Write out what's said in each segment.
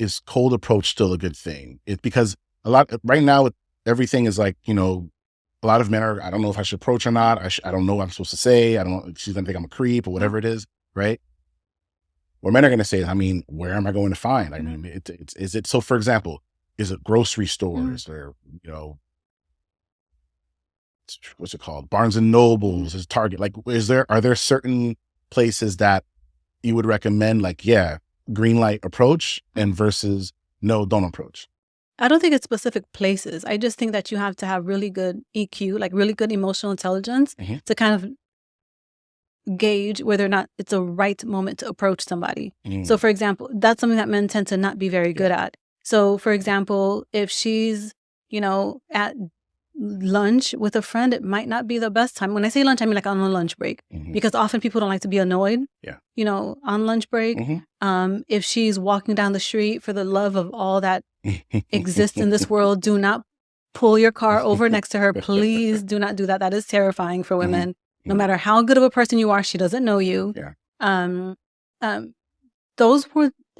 is cold approach still a good thing? Because right now, everything is like, a lot of men are, I don't know if I should approach or not. I don't know what I'm supposed to say. I don't know if she's going to think I'm a creep or whatever it is, right? What men are going to say, where am I going to find? Is it, so for example, is it grocery stores or, what's it called? Barnes and Nobles, is Target. Like, are there certain places that you would recommend, like, green light approach and versus no, don't approach? I don't think it's specific places. I just think that you have to have really good EQ, like really good emotional intelligence to kind of gauge whether or not it's a right moment to approach somebody. So for example, that's something that men tend to not be very good at. So for example, if she's, at lunch with a friend, it might not be the best time. When I say lunch, I mean like on a lunch break, because often people don't like to be annoyed, on lunch break. If she's walking down the street, for the love of all that exists in this world, do not pull your car over next to her. Please do not do that. That is terrifying for women. No matter how good of a person you are, she doesn't know you. It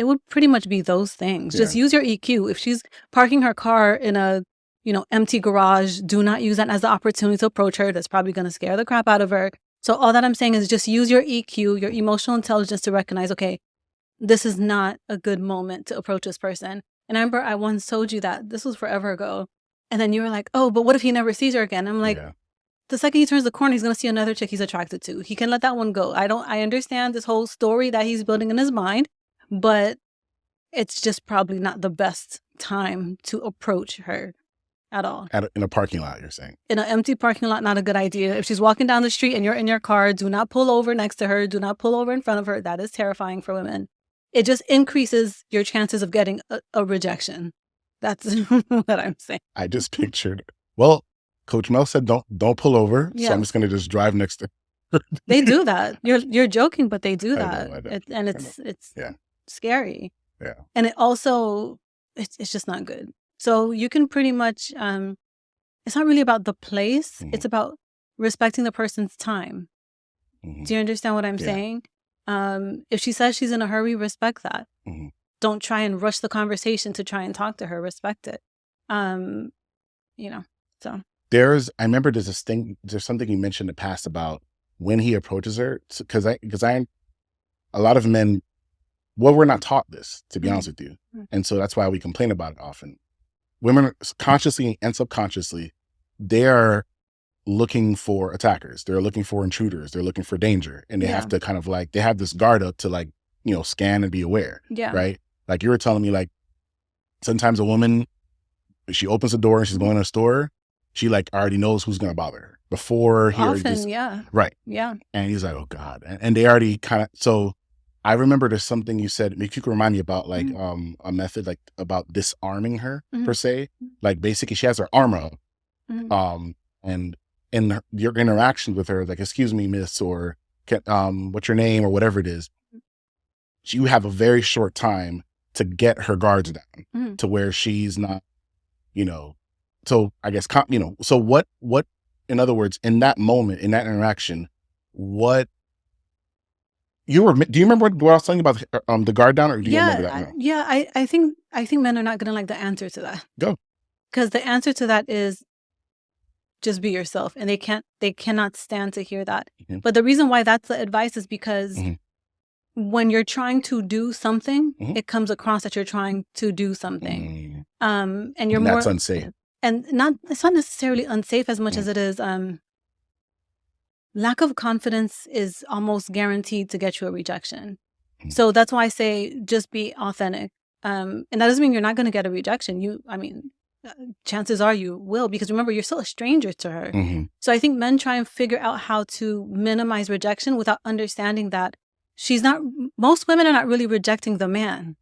would pretty much be those things. Just use your EQ. If she's parking her car in a empty garage, do not use that as the opportunity to approach her. That's probably going to scare the crap out of her. So all that I'm saying is just use your EQ, your emotional intelligence, to recognize, okay, this is not a good moment to approach this person. And I remember I once told you that, this was forever ago. And then you were like, oh, but what if he never sees her again? I'm like, the second he turns the corner, he's going to see another chick he's attracted to. He can let that one go. I understand this whole story that he's building in his mind, but it's just probably not the best time to approach her at all. In a parking lot, you're saying? In an empty parking lot, not a good idea. If she's walking down the street and you're in your car, do not pull over next to her. Do not pull over in front of her. That is terrifying for women. It just increases your chances of getting a rejection. That's what I'm saying. I just pictured, well, Coach Mel said don't pull over, so I'm just going to just drive next to her. They do that. You're joking, but they do that. I know. It's scary. Yeah. And it also, it's just not good. So you can pretty much, it's not really about the place. It's about respecting the person's time. Do you understand what I'm saying? If she says she's in a hurry, respect that. Don't try and rush the conversation to try and talk to her. Respect it. So. I remember there's something you mentioned in the past about when he approaches her, because a lot of men, we're not taught this, to be honest with you. And so that's why we complain about it often. Women consciously and subconsciously, they are looking for attackers. They're looking for intruders. They're looking for danger. And they have to kind of they have this guard up to scan and be aware. Right? Like you were telling me, sometimes a woman, she opens the door and she's going to a store, she already knows who's going to bother her before he right. Yeah. And he's like, oh God. And they already so I remember there's something you said, you can remind me about a method about disarming her per se. Basically she has her armor up. And in your interaction with her, excuse me, miss, or what's your name or whatever it is, you have a very short time to get her guards down to where she's not, so I guess, so what, in other words, in that moment, in that interaction, do you remember what I was telling you about the guard down, or do you remember that? No? I think men are not going to like the answer to that. Go. Because the answer to that is just be yourself, and they cannot stand to hear that. But the reason why that's the advice is because when you're trying to do something, it comes across that you're trying to do something. And that's unsafe. And it's not necessarily unsafe as much as it is lack of confidence is almost guaranteed to get you a rejection. So that's why I say just be authentic. And that doesn't mean you're not going to get a rejection. Chances are you will, because remember, you're still a stranger to her. So I think men try and figure out how to minimize rejection without understanding that most women are not really rejecting the man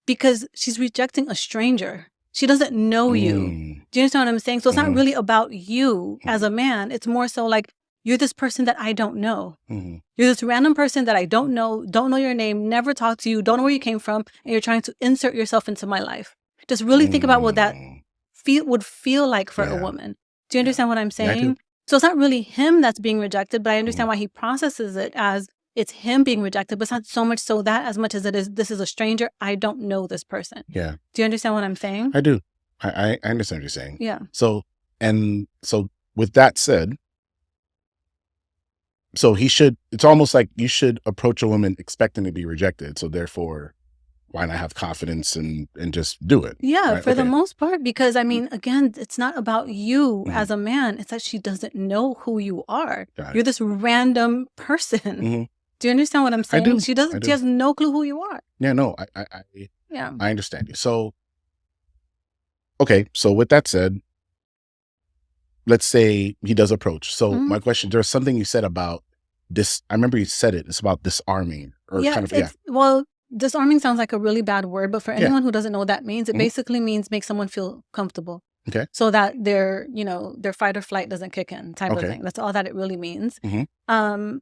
because she's rejecting a stranger. She doesn't know you. Do you understand what I'm saying? So it's not really about you as a man. It's more so you're this person that I don't know. You're this random person that I don't know your name, never talked to you, don't know where you came from, and you're trying to insert yourself into my life. Just really think about what that would feel like for a woman. Do you understand what I'm saying? So it's not really him that's being rejected, but I understand why he processes it as it's him being rejected, but it's not so much so that as much as it is, this is a stranger. I don't know this person. Yeah. Do you understand what I'm saying? I do. I understand what you're saying. Yeah. So with that said, so it's almost like you should approach a woman expecting to be rejected. So therefore, why not have confidence and just do it? Yeah, right? for the most part, because I mean, again, it's not about you Mhm. as a man. It's that she doesn't know who you are. Got it. You're this random person. Mhm. Do you understand what I'm saying? do. She doesn't. I do. She has no clue who you are. Yeah, no, Yeah. I understand you. So, okay, so with that said, let's say he does approach. So Mhm. my question, there's something you said about this. I remember you said it. It's about disarming or Yeah, kind of, well, disarming sounds like a really bad word, but for Yeah. anyone who doesn't know what that means, it Mhm. basically means make someone feel comfortable. Okay. So that their fight or flight doesn't kick in type of Okay. thing. That's all that it really means. Mhm.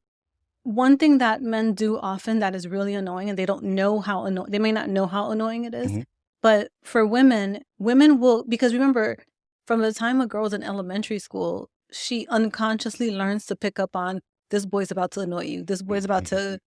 One thing that men do often that is really annoying, and they don't know how annoying, they may not know how annoying it is, Mhm. but for women will, because remember, from the time a girl's in elementary school, she unconsciously learns to pick up on, this boy's about to annoy you. This boy's about to,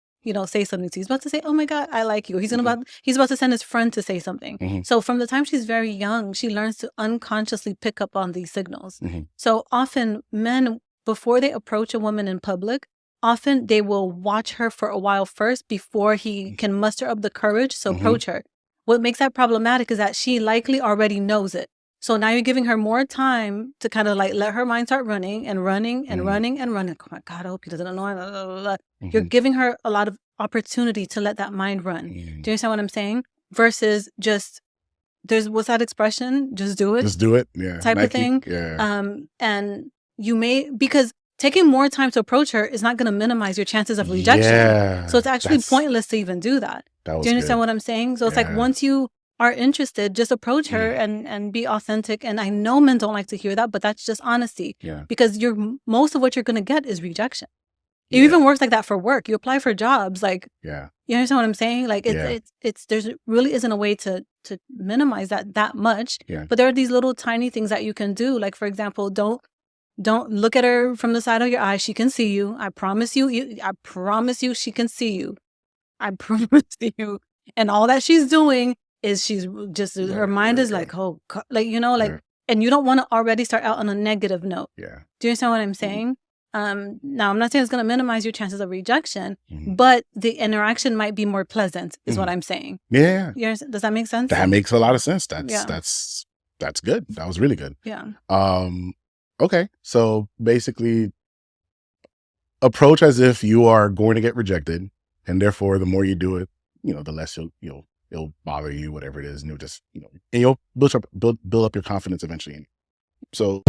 say something to you. He's about to say, oh my God, I like you. He's about to send his friend to say something. Mhm. So from the time she's very young, she learns to unconsciously pick up on these signals. Mhm. So often men, before they approach a woman in public, often they will watch her for a while first before he can muster up the courage to approach her. What makes that problematic is that she likely already knows it. So now you're giving her more time to kind of like let her mind start running and running and running and running. Oh my God, I hope he doesn't annoy me. Blah, blah, blah. You're giving her a lot of opportunity to let that mind run. Do you understand what I'm saying? Versus just, what's that expression? Just do it. Just do it. Yeah. Type of thing. Yeah. And you may, because taking more time to approach her is not going to minimize your chances of rejection. Yeah. So it's actually pointless to even do that. That was Do you understand good. what I'm saying? So it's like, Yeah. once you are interested, just approach her and be authentic. And I know men don't like to hear that, but that's just honesty. Yeah. Because most of what you're going to get is rejection. It even works like that for work. You apply for jobs, like, Yeah. you understand what I'm saying? Like, it's there's really isn't a way to minimize that much. Yeah. But there are these little tiny things that you can do. Like, for example, don't look at her from the side of your eye. She can see you. I promise you. I promise you, she can see you. I promise you. And all that she's doing is she's just, her mind is like, oh, like, and you don't want to already start out on a negative note. Yeah. Do you understand what I'm saying? Now, I'm not saying it's going to minimize your chances of rejection, but the interaction might be more pleasant, is what I'm saying. Yeah. Does that make sense? That makes a lot of sense. Yeah. That's good. That was really good. Yeah. Okay. So basically, approach as if you are going to get rejected, and therefore, the more you do it, the less it'll bother you, whatever it is, and you'll just, and you'll build up your confidence eventually. So.